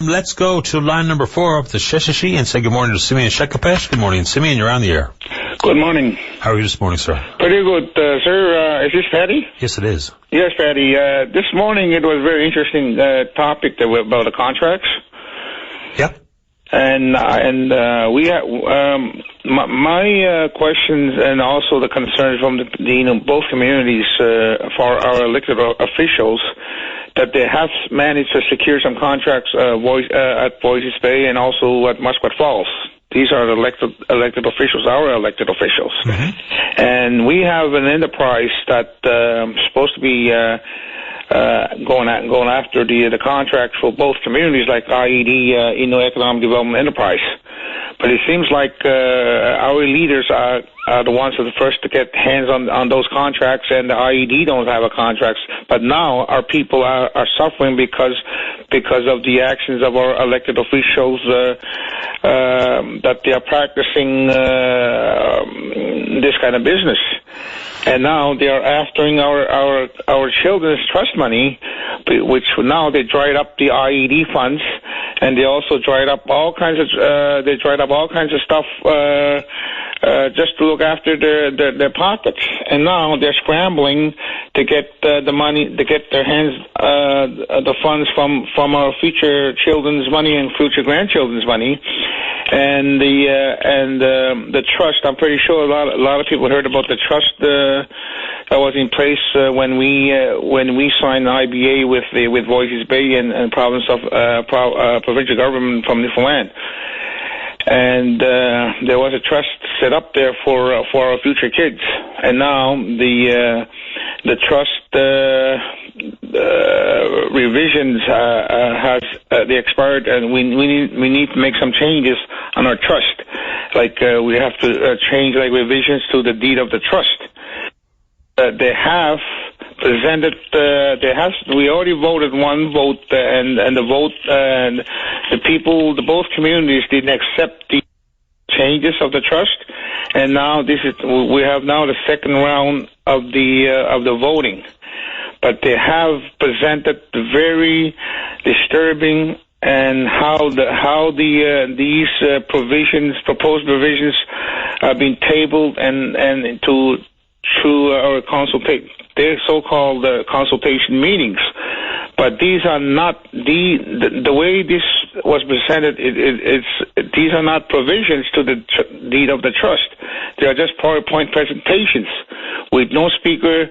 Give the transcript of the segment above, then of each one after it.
Let's go to line number 4 up the Sheshashi and say good morning to Simeon Tshakapesh. Good morning, Simeon. You're on the air. Good morning. How are you this morning, sir? Pretty good, sir. Is this Patty? Yes, it is. Yes, Patty. This morning it was a very interesting topic about the contracts. Yep. And we have my questions and also the concerns from both communities for our elected officials, that they have managed to secure some contracts at Voisey's Bay and also at Musquat Falls. These are the elected officials, our elected officials. Mm-hmm. And we have an enterprise that supposed to be going after the contracts for both communities, like IED, Innu Economic Development Enterprise. But it seems like our leaders are the ones that are the first to get hands on those contracts, and the IED don't have a contracts. But now our people are suffering because of the actions of our elected officials that they are practicing this kind of business. And now they are aftering our children's trust money, which now they dried up the IED funds, and they also dried up all kinds of stuff just to look after their pockets. And now they're scrambling to get the money, to get their hands the funds from our future children's money and future grandchildren's money. And the trust, I'm pretty sure a lot of people heard about the trust that was in place when we signed the IBA with Voisey's Bay and province of provincial government from Newfoundland. And there was a trust set up there for our future kids. And now the trust revisions they expired, and we need to make some changes on our trust. Like we have to change revisions to the deed of the trust. They have presented. We already voted one vote, and the vote and the people, both communities didn't accept the changes of the trust, and now we have now the second round of the voting. But they have presented very disturbing and how these proposed provisions are being tabled and through our their so-called consultation meetings. But these are not the way this was presented. These are not provisions to the deed of the trust. They are just PowerPoint presentations with no speaker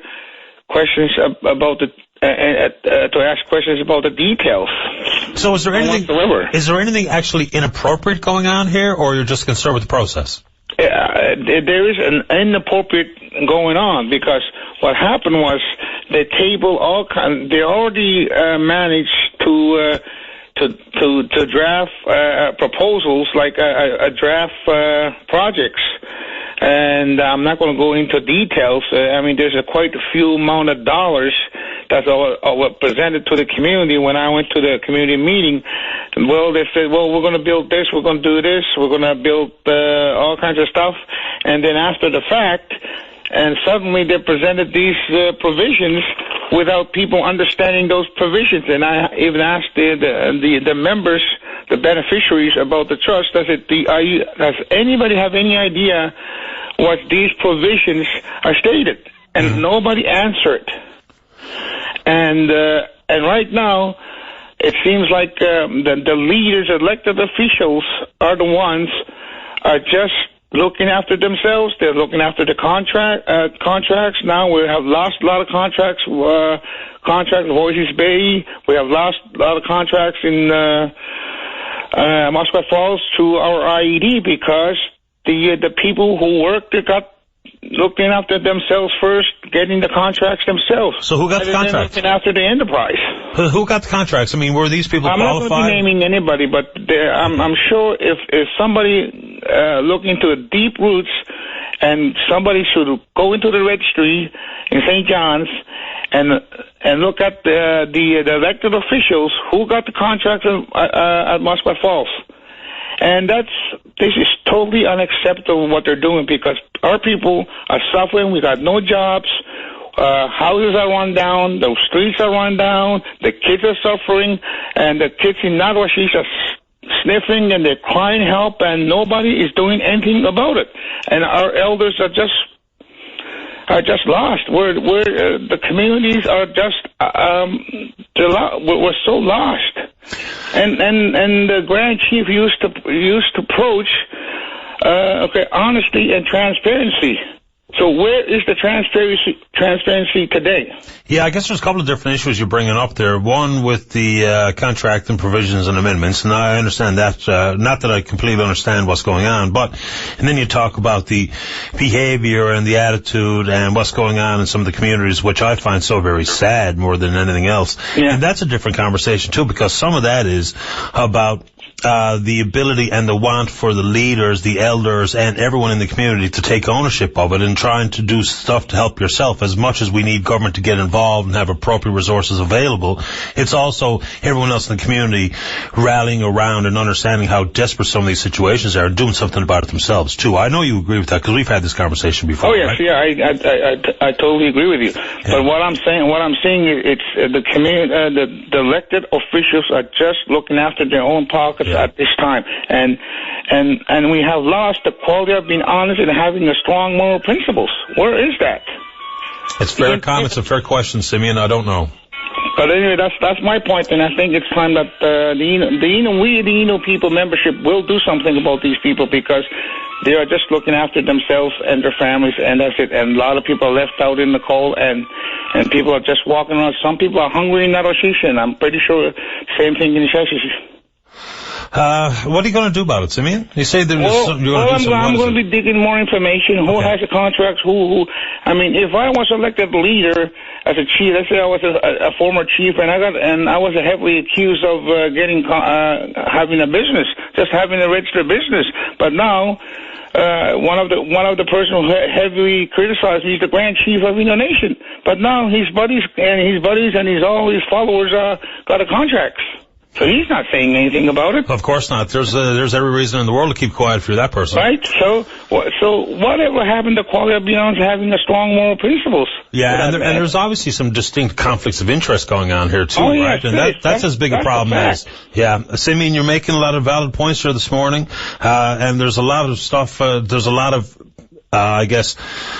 questions about to ask questions about the details. So is there anything actually inappropriate going on here, or you're just concerned with the process? There is an inappropriate going on, because what happened was they table they already managed to draft proposals, like a draft projects. And I'm not going to go into details. There's quite a few amount of dollars that were presented to the community. When I went to the community meeting, well, they said, well, we're going to build this, we're going to do this, we're going to build all kinds of stuff. And then after the fact, and suddenly they presented these provisions without people understanding those provisions. And I even asked the members, the beneficiaries, about the trust. Does anybody have any idea what these provisions are stated? And nobody answered. And right now, it seems like the leaders, elected officials, are the ones are just looking after themselves. They're looking after the contracts. Now we have lost a lot of contracts. Contracts in Voisey's Bay. We have lost a lot of contracts in Musquat Falls to our IED, because the people who worked got looking after themselves first, getting the contracts themselves. So who got the contracts? Looking after the enterprise. Who got the contracts? Were these people qualified? I'm not going to be naming anybody, but I'm sure if somebody look into the deep roots, and somebody should go into the registry in St. John's and look at the elected officials who got the contracts at Musquat Falls. And this is totally unacceptable what they're doing, because our people are suffering. We got no jobs. houses are run down, the streets are run down, the kids are suffering, and the kids in Narwashish are sniffing and they're crying help, and nobody is doing anything about it. And our elders are just lost. The communities are just we're so lost. And the Grand Chief used to approach honesty and transparency. So where is the transparency today? Yeah, I guess there's a couple of different issues you're bringing up there. One with the contract and provisions and amendments, and I understand that. Not that I completely understand what's going on, and then you talk about the behavior and the attitude and what's going on in some of the communities, which I find so very sad more than anything else. Yeah. And that's a different conversation too, because some of that is about the ability and the want for the leaders, the elders, and everyone in the community to take ownership of it and trying to do stuff to help yourself. As much as we need government to get involved and have appropriate resources available, it's also everyone else in the community rallying around and understanding how desperate some of these situations are and doing something about it themselves, too. I know you agree with that because we've had this conversation before. Oh, yes, right? Yeah, I totally agree with you. Yeah. But what I'm saying is it's the community, the elected officials are just looking after their own pockets. Yeah. At this time, and we have lost the quality of being honest and having a strong moral principles. Where is that? It's fair comments, a fair question, Simeon. I don't know. But anyway, that's my point, and I think it's time that the Innu people membership will do something about these people, because they are just looking after themselves and their families, and that's it. And a lot of people are left out in the cold, and people are just walking around. Some people are hungry in Narwashish, and I'm pretty sure same thing in Sheshish. What are you going to do about it, Simeon? You say you're going to do something. I'm going to be digging more information. Who has the contracts? Who? I mean, if I was elected leader as a chief, let's say I was a former chief, and I was heavily accused of having a business, just having a registered business. But now, one of the person who heavily criticized me is the Grand Chief of Innu Nation. But now his buddies and all his followers got a contracts. So he's not saying anything about it. Of course not. There's every reason in the world to keep quiet if you're that person. Right. So whatever happened to quality of beyond having the strong moral principles? Yeah, and there's obviously some distinct conflicts of interest going on here too, right? Yes, and that's as big a problem as. Yeah, Simeon, you're making a lot of valid points here this morning, and there's a lot of stuff. There's a lot of I guess,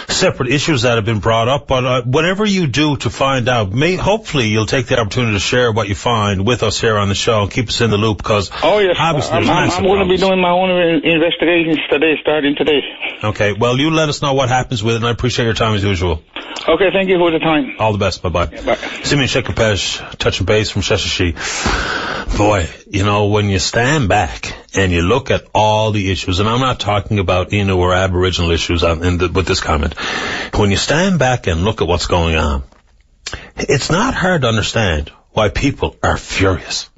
separate issues that have been brought up. But whatever you do to find out, hopefully you'll take the opportunity to share what you find with us here on the show and keep us in the loop, because obviously I'm going to be doing my own investigations today, starting today. Okay, well, you let us know what happens with it, and I appreciate your time as usual. Okay, thank you for the time. All the best. Bye-bye. Yeah, bye. Simeon Tshakapesh, touching base from Sheshish. Boy, when you stand back and you look at all the issues, and I'm not talking about Innu or Aboriginal issues with this comment. When you stand back and look at what's going on, it's not hard to understand why people are furious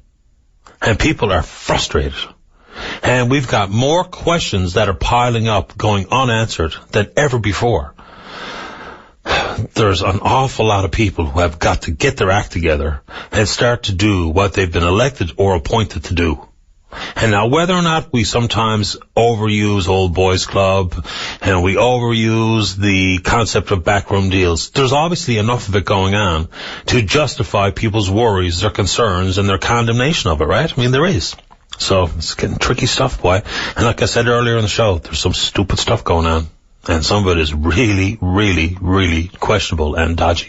and people are frustrated. And we've got more questions that are piling up, going unanswered than ever before. There's an awful lot of people who have got to get their act together and start to do what they've been elected or appointed to do. And now, whether or not we sometimes overuse Old Boys Club and we overuse the concept of backroom deals, there's obviously enough of it going on to justify people's worries, their concerns, and their condemnation of it, right? I mean, there is. So it's getting tricky stuff, boy. And like I said earlier in the show, there's some stupid stuff going on. And some of it is really, really, really questionable and dodgy.